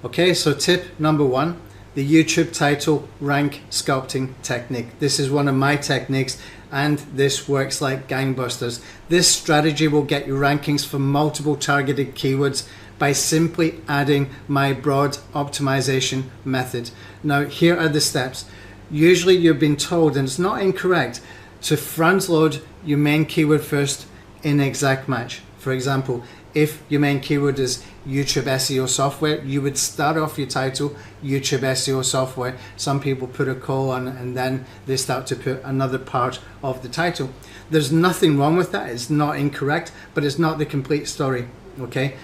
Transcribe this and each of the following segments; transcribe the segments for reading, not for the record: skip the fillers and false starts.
Okay, so tip number one, the YouTube title rank sculpting technique. This is one of my techniques and this works like gangbusters. This strategy will get you rankings for multiple targeted keywords by simply adding my broad optimization method. Now here are the steps. Usually you've been told, and it's not incorrect, to front load your main keyword first in exact match. For example, if your main keyword is YouTube SEO software, you would start off your title YouTube SEO software. Some people put a colon and then they start to put another part of the title. There's nothing wrong with that. It's not incorrect, but it's not the complete story. Okay,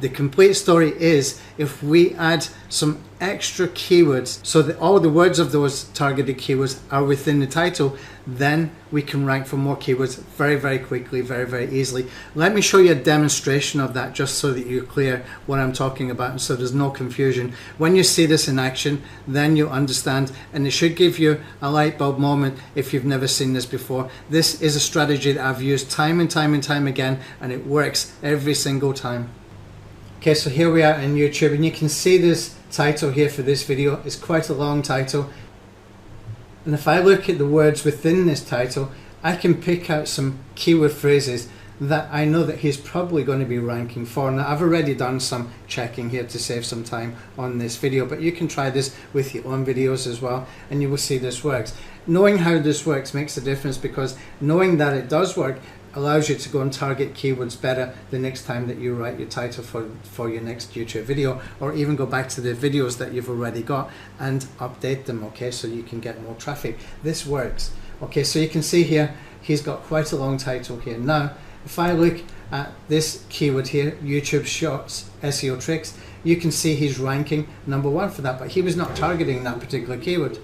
the complete story is if we add some extra keywords so that all the words of those targeted keywords are within the title, then we can rank for more keywords very quickly, very easily. Let me show you a demonstration of that just so that you're clear what I'm talking about and so there's no confusion. When you see this in action, then you'll understand, and it should give you a light bulb moment if you've never seen this before. This is a strategy that I've used time and time again, and it works every single time. Okay, so here we are in YouTube, and you can see this title here for this video. It's quite a long title. And if I look at the words within this title, I can pick out some keyword phrases that I know that he's probably going to be ranking for. Now, I've already done some checking here to save some time on this video, but you can try this with your own videos as well, and you will see this works. Knowing how this works makes a difference, because knowing that it does work allows you to go and target keywords better the next time that you write your title for your next YouTube video, or even go back to the videos that you've already got and update them, okay, so you can get more traffic. This works. Okay, so you can see here he's got quite a long title here. Now if I look at this keyword here, YouTube Shorts SEO Tricks, you can see he's ranking #1 for that, but he was not targeting that particular keyword.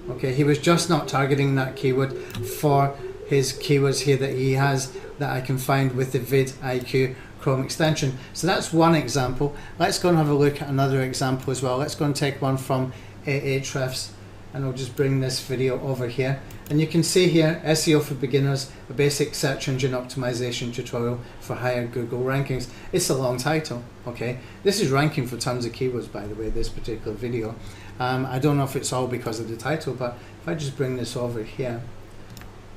Okay, he was just not targeting that keyword for his keywords here that he has that I can find with the vidIQ Chrome extension. So that's one example. Let's go and have a look at another example as well. Let's go and take one from Ahrefs, and I'll just bring this video over here. And you can see here, SEO for Beginners, a basic search engine optimization tutorial for higher Google rankings. It's a long title, okay? This is ranking for tons of keywords, by the way, this particular video. I don't know if it's all because of the title, but if I just bring this over here,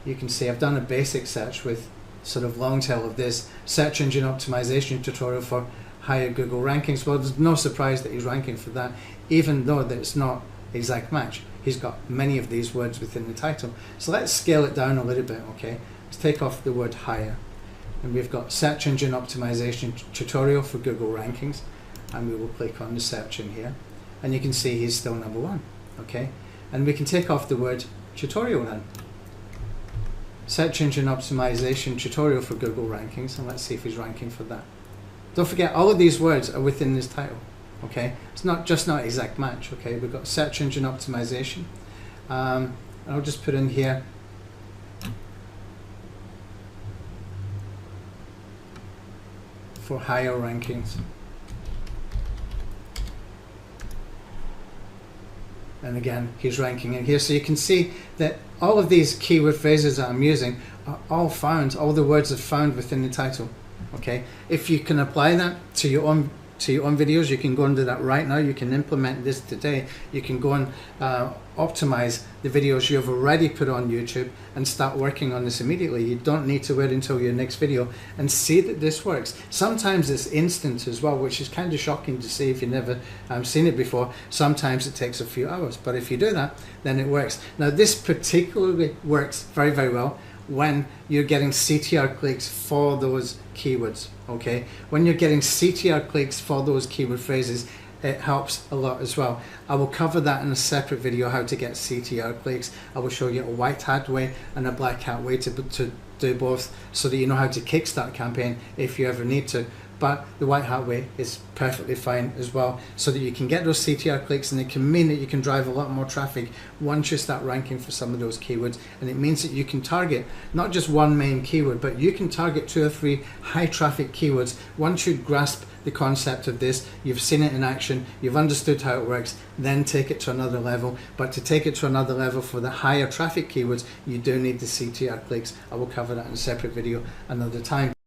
you can see I've done a basic search with sort of long tail of this search engine optimization tutorial for higher Google rankings. Well, there's no surprise that he's ranking for that, even though that it's not exact match. He's got many of these words within the title. So let's scale it down a little bit, okay? Let's take off the word higher, and we've got search engine optimization tutorial for Google rankings, and we will click on the search in here, and you can see he's still #1, okay? And we can take off the word tutorial then. Search engine optimization tutorial for Google rankings, and let's see if he's ranking for that. Don't forget, all of these words are within this title, okay? It's not just not exact match, okay? We've got search engine optimization, and I'll just put in here for higher rankings. And again, he's ranking in here. So you can see that all of these keyword phrases that I'm using are all found, all the words are found within the title. Okay, if you can apply that to your own videos, you can go and do that right now. You can implement this today. You can go and optimize the videos you've already put on YouTube and start working on this immediately. You don't need to wait until your next video, and see that this works. Sometimes it's instant as well, which is kind of shocking to see if you've never seen it before. Sometimes it takes a few hours, but if you do that, then it works. Now this particularly works very well when you're getting CTR clicks for those keywords, okay? When you're getting CTR clicks for those keyword phrases, it helps a lot as well. I will cover that in a separate video, how to get CTR clicks. I will show you a white hat way and a black hat way to do both, so that you know how to kickstart a campaign if you ever need to. But the white hat way is perfectly fine as well, so that you can get those CTR clicks, and it can mean that you can drive a lot more traffic once you start ranking for some of those keywords. And it means that you can target not just one main keyword, but you can target 2 or 3 high traffic keywords. Once you grasp the concept of this, you've seen it in action, you've understood how it works, then take it to another level. But to take it to another level for the higher traffic keywords, you do need the CTR clicks. I will cover that in a separate video another time.